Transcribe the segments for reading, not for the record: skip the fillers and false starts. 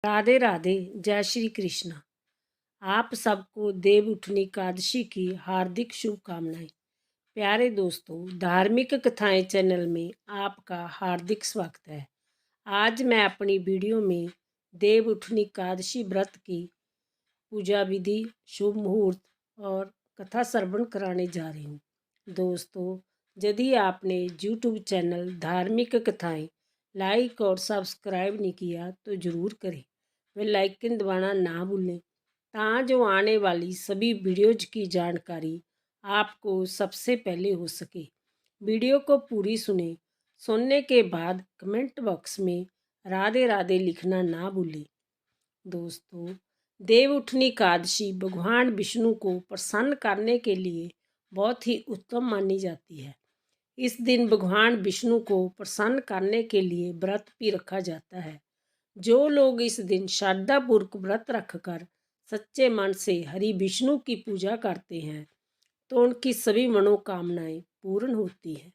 राधे राधे। जय श्री कृष्ण। आप सबको देव उठनी एकादशी की हार्दिक शुभकामनाएं। प्यारे दोस्तों, धार्मिक कथाएं चैनल में आपका हार्दिक स्वागत है। आज मैं अपनी वीडियो में देव उठनी एकादशी व्रत की पूजा विधि, शुभ मुहूर्त और कथा श्रवण कराने जा रही हूँ। दोस्तों, यदि आपने यूट्यूब चैनल धार्मिक कथाएं लाइक और सब्सक्राइब नहीं किया तो ज़रूर करें। बेल आइकन दबाना ना भूलें जो आने वाली सभी वीडियोज की जानकारी आपको सबसे पहले हो सके। वीडियो को पूरी सुने। सुनने के बाद कमेंट बॉक्स में राधे राधे लिखना ना भूलें। दोस्तों, देव उठनी एकादशी भगवान विष्णु को प्रसन्न करने के लिए बहुत ही उत्तम मानी जाती है। इस दिन भगवान विष्णु को प्रसन्न करने के लिए व्रत भी रखा जाता है। जो लोग इस दिन श्रद्धापूर्वक व्रत रखकर सच्चे मन से हरि विष्णु की पूजा करते हैं तो उनकी सभी मनोकामनाएं पूर्ण होती हैं।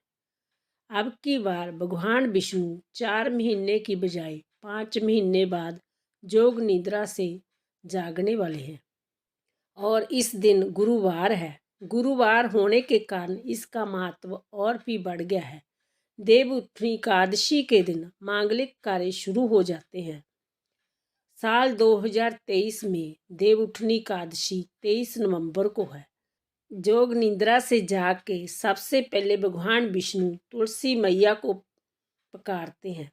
अब की बार भगवान विष्णु 4 महीने की बजाय 5 महीने बाद योग निद्रा से जागने वाले हैं और इस दिन गुरुवार है। गुरुवार होने के कारण इसका महत्व और भी बढ़ गया है। देव उठनी एकादशी के दिन मांगलिक कार्य शुरू हो जाते हैं। साल 2023 में देव उठनी एकादशी 23 नवंबर को है। योग निद्रा से जाग के सबसे पहले भगवान विष्णु तुलसी मैया को पुकारते हैं।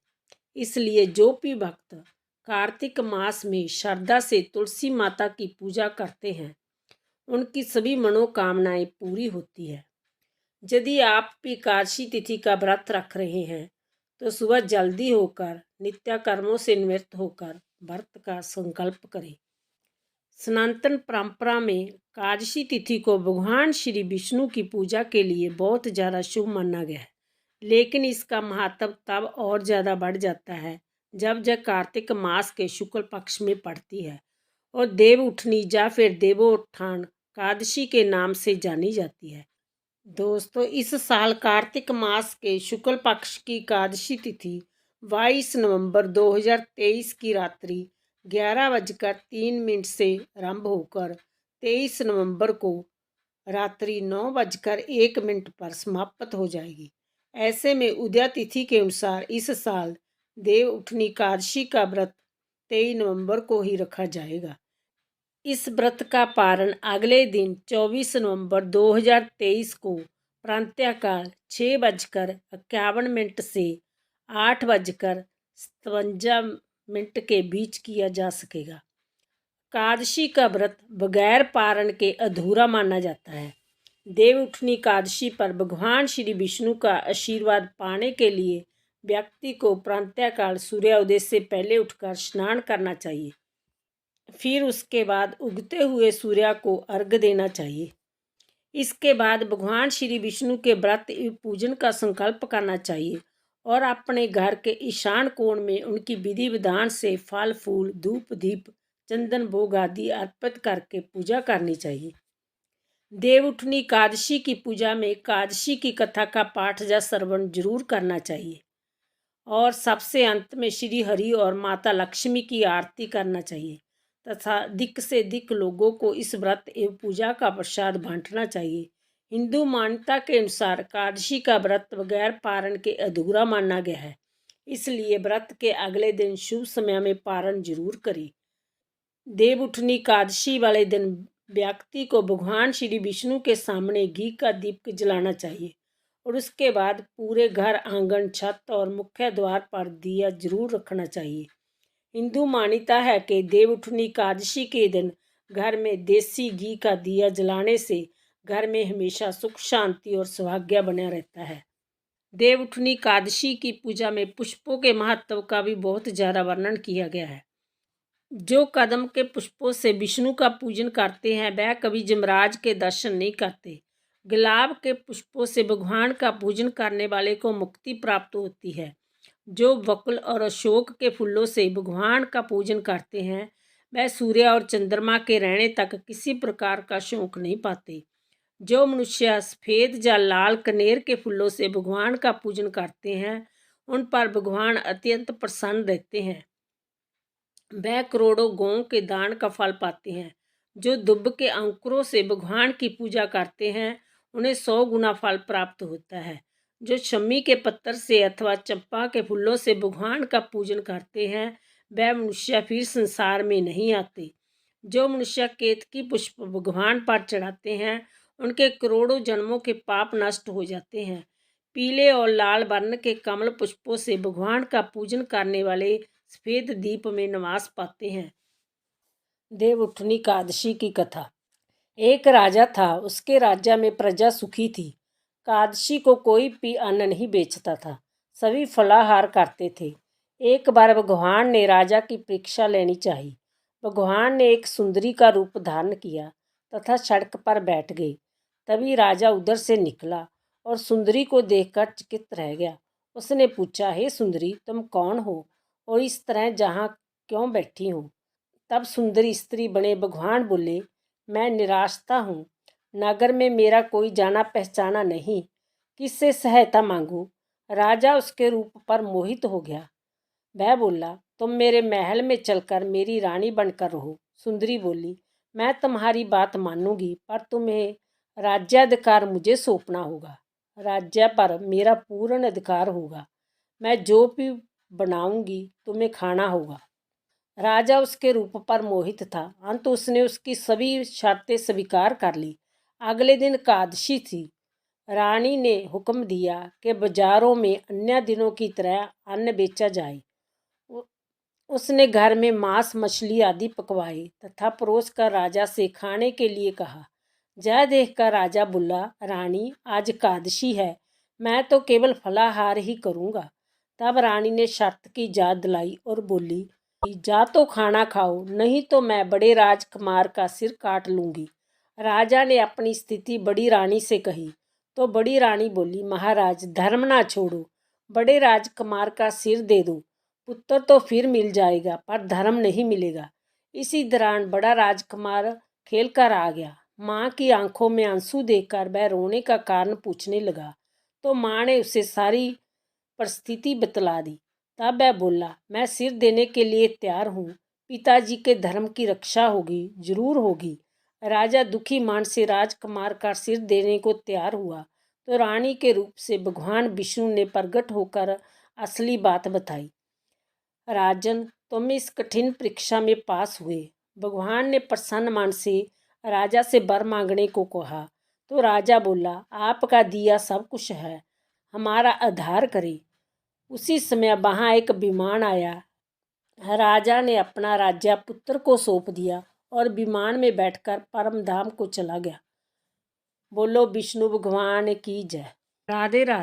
इसलिए जो भी भक्त कार्तिक मास में श्रद्धा से तुलसी माता की पूजा करते हैं उनकी सभी मनोकामनाएं पूरी होती है। यदि आप भी एकादशी तिथि का व्रत रख रहे हैं तो सुबह जल्दी होकर नित्य कर्मों से निवृत्त होकर व्रत का संकल्प करें। सनातन परंपरा में एकादशी तिथि को भगवान श्री विष्णु की पूजा के लिए बहुत ज़्यादा शुभ माना गया है, लेकिन इसका महत्व तब और ज़्यादा बढ़ जाता है जब कार्तिक मास के शुक्ल पक्ष में पड़ती है और देव उठनी या फिर देवोत्थान एकादशी के नाम से जानी जाती है। दोस्तों, इस साल कार्तिक मास के शुक्ल पक्ष की एकादशी तिथि 22 नवंबर 2023 की रात्रि 11:03 से आरंभ होकर 23 नवंबर को रात्रि 9:01 पर समाप्त हो जाएगी। ऐसे में उदय तिथि के अनुसार इस साल देव उठनी एकादशी का व्रत 23 नवंबर को ही रखा जाएगा। इस व्रत का पारण अगले दिन 24 नवंबर 2023 को प्रातःकाल 6:51 से 8:57 के बीच किया जा सकेगा। एकादशी का व्रत बगैर पारण के अधूरा माना जाता है। देव उठनी एकादशी पर भगवान श्री विष्णु का आशीर्वाद पाने के लिए व्यक्ति को प्रातःकाल सूर्योदय से पहले उठकर स्नान करना चाहिए। फिर उसके बाद उगते हुए सूर्य को अर्घ्य देना चाहिए। इसके बाद भगवान श्री विष्णु के व्रत पूजन का संकल्प करना चाहिए और अपने घर के ईशान कोण में उनकी विधि विधान से फल फूल धूप दीप चंदन भोग आदि अर्पित करके पूजा करनी चाहिए। देव उठनी एकादशी की पूजा में एकादशी की कथा का पाठ या श्रवण जरूर करना चाहिए और सबसे अंत में श्री हरि और माता लक्ष्मी की आरती करना चाहिए तथा अधिक से अधिक लोगों को इस व्रत एवं पूजा का प्रसाद बांटना चाहिए। हिंदू मान्यता के अनुसार एकादशी का व्रत बगैर पारण के अधूरा माना गया है, इसलिए व्रत के अगले दिन शुभ समय में पारण जरूर करें। देव उठनी एकादशी वाले दिन व्यक्ति को भगवान श्री विष्णु के सामने घी का दीप जलाना चाहिए और उसके बाद पूरे घर आंगन छत और मुख्य द्वार पर दिया जरूर रखना चाहिए। हिंदू मान्यता है कि देव उठनी एकादशी के दिन घर में देसी घी का दिया जलाने से घर में हमेशा सुख शांति और सौभाग्य बना रहता है। देव उठनी एकादशी की पूजा में पुष्पों के महत्व का भी बहुत ज़्यादा वर्णन किया गया है। जो कदम के पुष्पों से विष्णु का पूजन करते हैं वह कभी यमराज के दर्शन नहीं करते। गुलाब के पुष्पों से भगवान का पूजन करने वाले को मुक्ति प्राप्त होती है। जो बकुल और अशोक के फूलों से भगवान का पूजन करते हैं वह सूर्य और चंद्रमा के रहने तक किसी प्रकार का शोक नहीं पाते। जो मनुष्य सफ़ेद या लाल कनेर के फूलों से भगवान का पूजन करते हैं उन पर भगवान अत्यंत प्रसन्न रहते हैं। वह करोड़ों गौं के दान का फल पाते हैं। जो दुब के अंकुरों से भगवान की पूजा करते हैं उन्हें 100 गुना फल प्राप्त होता है। जो शमी के पत्थर से अथवा चंपा के फूलों से भगवान का पूजन करते हैं वह मनुष्य फिर संसार में नहीं आते। जो मनुष्य केतकी पुष्प भगवान पर चढ़ाते हैं उनके करोड़ों जन्मों के पाप नष्ट हो जाते हैं। पीले और लाल वर्ण के कमल पुष्पों से भगवान का पूजन करने वाले सफेद दीप में निवास पाते हैं। देवउठनी एकादशी की कथा। एक राजा था, उसके राज्य में प्रजा सुखी थी। एकादशी को कोई भी अन्न नहीं बेचता था, सभी फलाहार करते थे। एक बार भगवान ने राजा की परीक्षा लेनी चाहिए। भगवान ने एक सुंदरी का रूप धारण किया तथा सड़क पर बैठ गए। तभी राजा उधर से निकला और सुंदरी को देखकर चकित रह गया। उसने पूछा, हे सुंदरी, तुम कौन हो और इस तरह जहाँ क्यों बैठी हो? तब सुंदरी स्त्री बने भगवान बोले, मैं निराशता हूँ। नगर में मेरा कोई जाना पहचाना नहीं, किससे सहायता मांगूं? राजा उसके रूप पर मोहित हो गया। वह बोला, तुम मेरे महल में चलकर मेरी रानी बनकर रहो। सुंदरी बोली, मैं तुम्हारी बात मानूंगी, पर तुम्हें राज्याधिकार मुझे सौंपना होगा। राज्य पर मेरा पूर्ण अधिकार होगा। मैं जो भी बनाऊंगी तुम्हें खाना होगा। राजा उसके रूप पर मोहित था। अंत उसने उसकी सभी शर्तें स्वीकार कर ली। अगले दिन एकादशी थी। रानी ने हुक्म दिया कि बाजारों में अन्य दिनों की तरह अन्न बेचा जाए। उसने घर में मांस मछली आदि पकवाए तथा परोस कर राजा से खाने के लिए कहा। यह देखकर राजा बोला, रानी, आज एकादशी है, मैं तो केवल फलाहार ही करूँगा। तब रानी ने शर्त की याद दिलाई और बोली, जा तो खाना खाओ, नहीं तो मैं बड़े राजकुमार का सिर काट लूँगी। राजा ने अपनी स्थिति बड़ी रानी से कही तो बड़ी रानी बोली, महाराज, धर्म ना छोड़ो, बड़े राजकुमार का सिर दे दो। पुत्र तो फिर मिल जाएगा पर धर्म नहीं मिलेगा। इसी दौरान बड़ा राजकुमार खेल कर आ गया। माँ की आंखों में आंसू देखकर वह रोने का कारण पूछने लगा तो माँ ने उसे सारी परिस्थिति बतला दी। तब वह बोला, मैं सिर देने के लिए तैयार हूँ। पिताजी के धर्म की रक्षा होगी, जरूर होगी। राजा दुखी मन से राजकुमार का सिर देने को तैयार हुआ तो रानी के रूप से भगवान विष्णु ने प्रकट होकर असली बात बताई। राजन, तुम इस कठिन परीक्षा में पास हुए। भगवान ने प्रसन्न मन से राजा से वर मांगने को कहा तो राजा बोला, आपका दिया सब कुछ है, हमारा आधार करें। उसी समय वहाँ एक विमान आया। राजा ने अपना राज्य पुत्र को सौंप दिया और विमान में बैठकर परम धाम को चला गया। बोलो विष्णु भगवान की जय। राधे राधे।